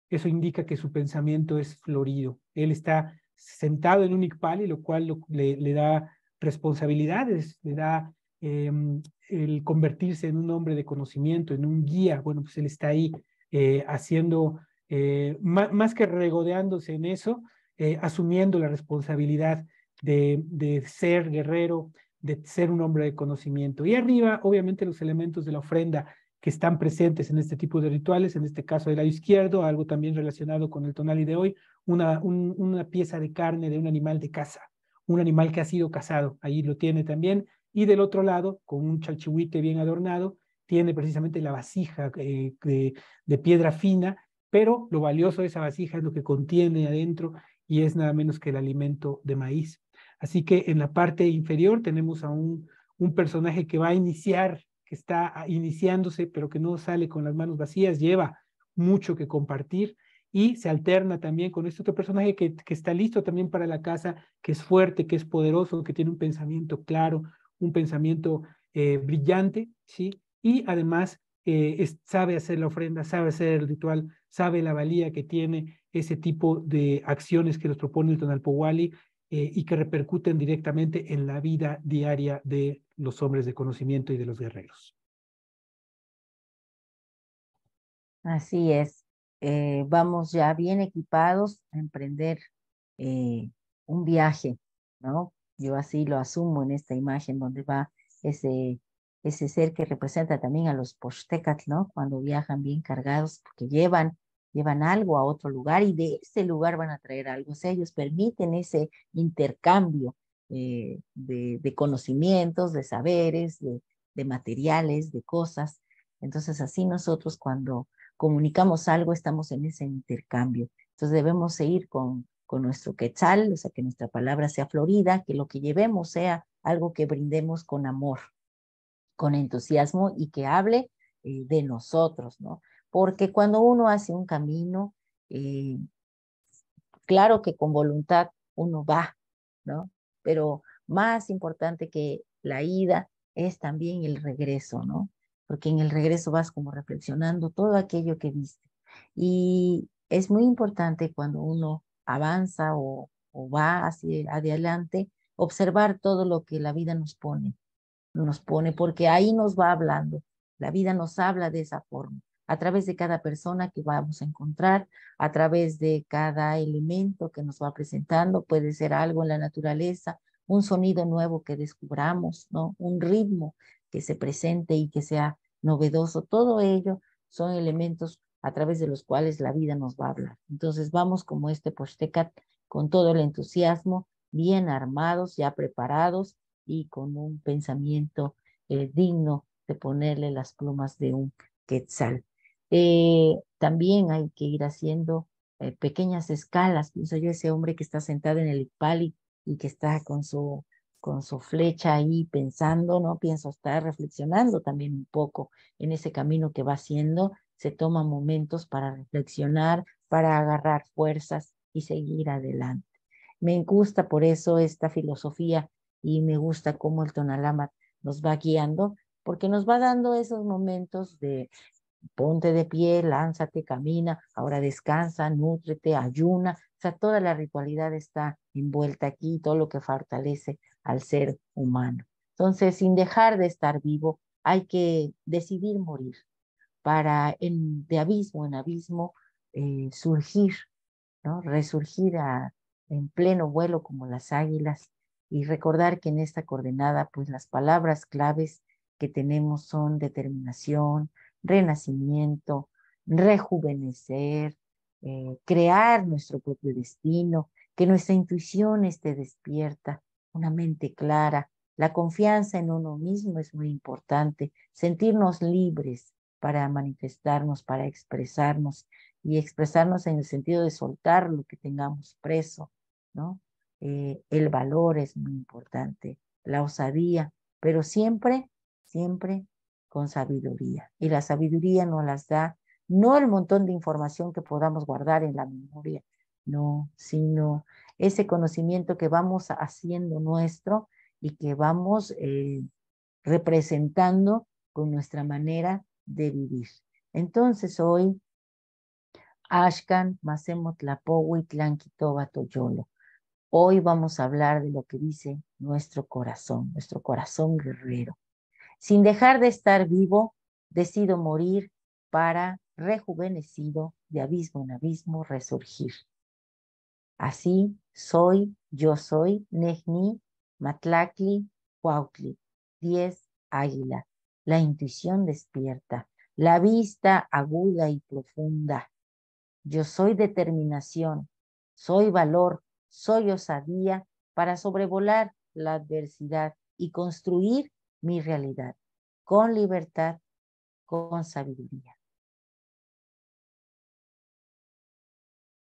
Eso indica que su pensamiento es florido. Él está sentado en un Icpali, lo cual le da responsabilidades, le da el convertirse en un hombre de conocimiento, en un guía. Bueno, pues él está ahí haciendo, más que regodeándose en eso, asumiendo la responsabilidad de ser guerrero, de ser un hombre de conocimiento. Y arriba, obviamente, los elementos de la ofrenda que están presentes en este tipo de rituales, en este caso del lado izquierdo, algo también relacionado con el tonali de hoy, una pieza de carne de un animal de caza, un animal que ha sido cazado, ahí lo tiene también. Y del otro lado, con un chalchihuite bien adornado, tiene precisamente la vasija de piedra fina, pero lo valioso de esa vasija es lo que contiene adentro, y es nada menos que el alimento de maíz. Así que en la parte inferior tenemos a un personaje que va a iniciar, que está iniciándose, pero que no sale con las manos vacías, lleva mucho que compartir, y se alterna también con este otro personaje que está listo también para la caza, que es fuerte, que es poderoso, que tiene un pensamiento claro, un pensamiento brillante, ¿sí? Y además sabe hacer la ofrenda, sabe hacer el ritual, sabe la valía que tiene ese tipo de acciones que nos propone el Tonalpowali, y que repercuten directamente en la vida diaria de los hombres de conocimiento y de los guerreros. Así es. Vamos ya bien equipados a emprender un viaje, ¿no? Yo así lo asumo en esta imagen donde va ese ser que representa también a los Pochtecatl, ¿no? Cuando viajan bien cargados, porque llevan algo a otro lugar, y de ese lugar van a traer algo. O sea, ellos permiten ese intercambio de conocimientos, de saberes, de materiales, de cosas. Entonces, así nosotros cuando comunicamos algo, estamos en ese intercambio. Entonces debemos seguir con nuestro quetzal, o sea, que nuestra palabra sea florida, que lo que llevemos sea algo que brindemos con amor, con entusiasmo, y que hable de nosotros, ¿no? Porque cuando uno hace un camino, claro que con voluntad uno va, ¿no? Pero más importante que la ida es también el regreso, ¿no? Porque en el regreso vas como reflexionando todo aquello que viste. Y es muy importante cuando uno avanza o va hacia adelante, observar todo lo que la vida nos pone, porque ahí nos va hablando. La vida nos habla de esa forma, a través de cada persona que vamos a encontrar, a través de cada elemento que nos va presentando, puede ser algo en la naturaleza, un sonido nuevo que descubramos, ¿no? Un ritmo que se presente y que sea novedoso. Todo ello son elementos a través de los cuales la vida nos va a hablar. Entonces vamos como este Postecat con todo el entusiasmo, bien armados, ya preparados y con un pensamiento digno de ponerle las plumas de un quetzal. También hay que ir haciendo pequeñas escalas. Pienso yo, ese hombre que está sentado en el Icpali y que está con su flecha ahí pensando, ¿no? Pienso estar reflexionando también un poco en ese camino que va haciendo. Se toma momentos para reflexionar, para agarrar fuerzas y seguir adelante. Me gusta por eso esta filosofía y me gusta cómo el Tonalama nos va guiando, porque nos va dando esos momentos de ponte de pie, lánzate, camina, ahora descansa, nútrete, ayuna. O sea, toda la ritualidad está envuelta aquí, todo lo que fortalece al ser humano. Entonces, sin dejar de estar vivo, hay que decidir morir para de abismo en abismo surgir, ¿no? Resurgir en pleno vuelo como las águilas y recordar que en esta coordenada, pues las palabras claves que tenemos son determinación, renacimiento, rejuvenecer, crear nuestro propio destino, que nuestra intuición esté despierta, una mente clara. La confianza en uno mismo es muy importante, sentirnos libres para manifestarnos, para expresarnos y expresarnos en el sentido de soltar lo que tengamos preso, ¿no? El valor es muy importante, la osadía, pero siempre, siempre con sabiduría. Y la sabiduría nos las da no el montón de información que podamos guardar en la memoria, no, sino ese conocimiento que vamos haciendo nuestro y que vamos representando con nuestra manera de vivir. Entonces hoy Axcan, Macemot Tlapohui, Tlanquitoba, Toyolo. Hoy vamos a hablar de lo que dice nuestro corazón guerrero. Sin dejar de estar vivo, decido morir para, rejuvenecido, de abismo en abismo, resurgir. Así yo soy, Nejni, Matlacli, Cuautli, 10 águila, la intuición despierta, la vista aguda y profunda. Yo soy determinación, soy valor, soy osadía para sobrevolar la adversidad y construir mi realidad con libertad, con sabiduría.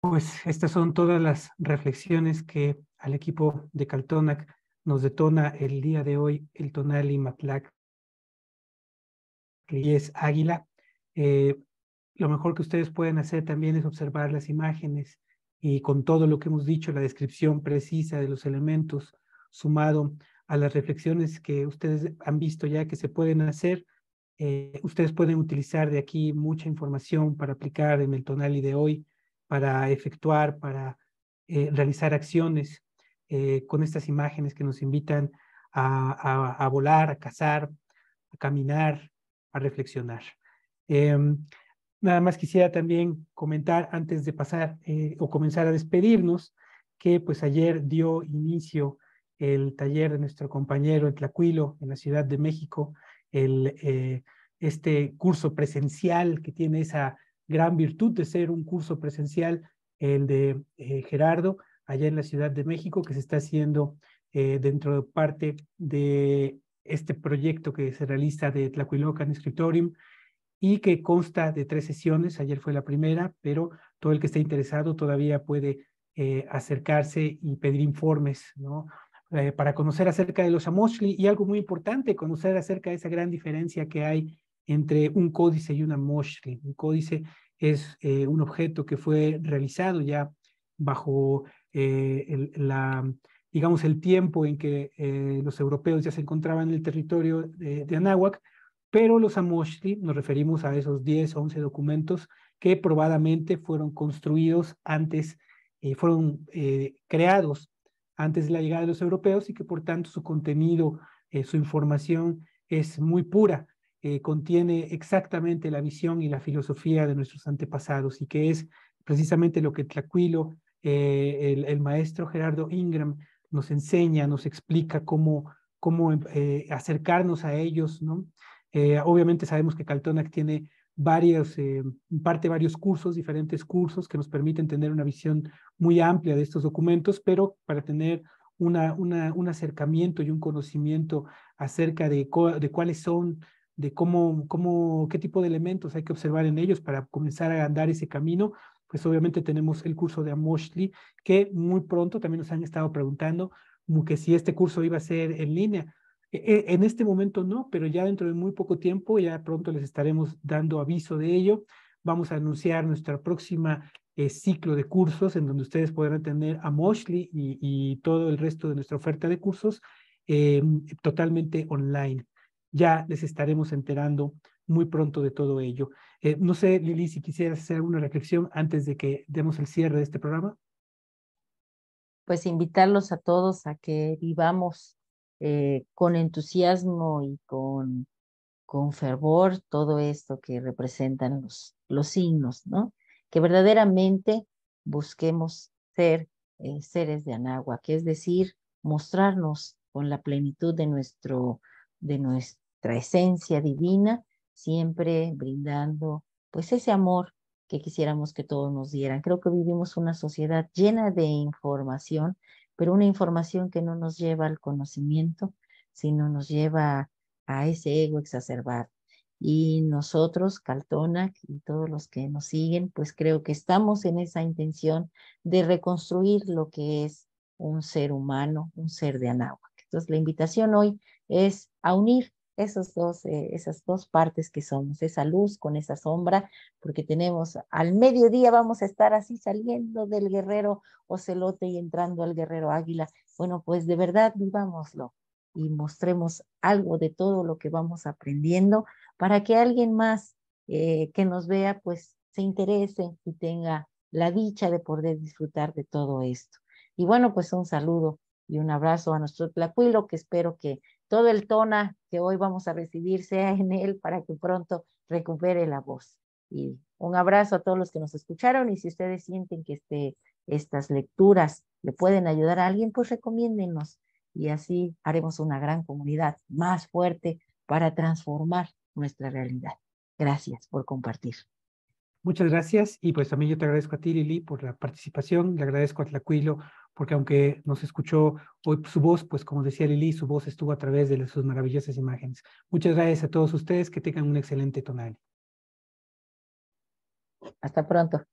Pues estas son todas las reflexiones que al equipo de Caltonac nos detona el día de hoy el Tonali Matlac, que es Águila. Lo mejor que ustedes pueden hacer también es observar las imágenes y con todo lo que hemos dicho, la descripción precisa de los elementos, sumado a las reflexiones que ustedes han visto ya que se pueden hacer, ustedes pueden utilizar de aquí mucha información para aplicar en el Tonali de hoy, para efectuar, para realizar acciones con estas imágenes que nos invitan a volar, a cazar, a caminar, a reflexionar. Nada más quisiera también comentar antes de pasar o comenzar a despedirnos que pues ayer dio inicio el taller de nuestro compañero en Tlacuilo, en la Ciudad de México, este curso presencial que tiene esa gran virtud de ser un curso presencial, el de Gerardo, allá en la Ciudad de México, que se está haciendo dentro de parte de este proyecto que se realiza de Tlacuilocan Scriptorium y que consta de 3 sesiones. Ayer fue la primera, pero todo el que esté interesado todavía puede acercarse y pedir informes, ¿no? Para conocer acerca de los Amoshli y algo muy importante, conocer acerca de esa gran diferencia que hay entre un códice y un Amoshli. Un códice es un objeto que fue realizado ya bajo digamos, el tiempo en que los europeos ya se encontraban en el territorio de Anáhuac, pero los Amoxtli, nos referimos a esos 10 o 11 documentos que probadamente fueron construidos antes, fueron creados antes de la llegada de los europeos y que por tanto su contenido, su información es muy pura, contiene exactamente la visión y la filosofía de nuestros antepasados y que es precisamente lo que Tlacuilo, el maestro Gerardo Ingram, nos enseña, nos explica cómo acercarnos a ellos, ¿no? Obviamente sabemos que Caltonac tiene varios cursos, diferentes cursos que nos permiten tener una visión muy amplia de estos documentos, pero para tener un acercamiento y un conocimiento acerca de cuáles son, de qué tipo de elementos hay que observar en ellos para comenzar a andar ese camino, pues obviamente tenemos el curso de Amoxtli, que muy pronto también nos han estado preguntando como que si este curso iba a ser en línea. En este momento no, pero ya dentro de muy poco tiempo, ya pronto les estaremos dando aviso de ello. Vamos a anunciar nuestra próxima ciclo de cursos en donde ustedes podrán tener a Moshli y todo el resto de nuestra oferta de cursos totalmente online. Ya les estaremos enterando muy pronto de todo ello. No sé, Lili, si quisieras hacer alguna reflexión antes de que demos el cierre de este programa. Pues invitarlos a todos a que vivamos con entusiasmo y con fervor todo esto que representan los signos, ¿no? Que verdaderamente busquemos ser seres de Anáhuac, es decir, mostrarnos con la plenitud de nuestra esencia divina, siempre brindando pues ese amor que quisiéramos que todos nos dieran. Creo que vivimos una sociedad llena de información, pero una información que no nos lleva al conocimiento, sino nos lleva a ese ego exacerbado. Y nosotros, Caltonac y todos los que nos siguen, pues creo que estamos en esa intención de reconstruir lo que es un ser humano, un ser de Anáhuac. Entonces, la invitación hoy es a unir esas dos partes que somos, esa luz con esa sombra, porque tenemos al mediodía vamos a estar así saliendo del guerrero ocelote y entrando al guerrero águila. Bueno, pues de verdad vivámoslo y mostremos algo de todo lo que vamos aprendiendo para que alguien más que nos vea pues se interese y tenga la dicha de poder disfrutar de todo esto. Y bueno, pues un saludo y un abrazo a nuestro Tlacuilo, que espero que todo el tona que hoy vamos a recibir sea en él para que pronto recupere la voz. Y un abrazo a todos los que nos escucharon y si ustedes sienten que estas lecturas le pueden ayudar a alguien, pues recomiéndennos y así haremos una gran comunidad más fuerte para transformar nuestra realidad. Gracias por compartir. Muchas gracias y pues también yo te agradezco a ti, Lili, por la participación, le agradezco a Tlacuilo porque aunque nos escuchó hoy su voz, pues como decía Lili, su voz estuvo a través de sus maravillosas imágenes. Muchas gracias a todos ustedes, que tengan un excelente tonal. Hasta pronto.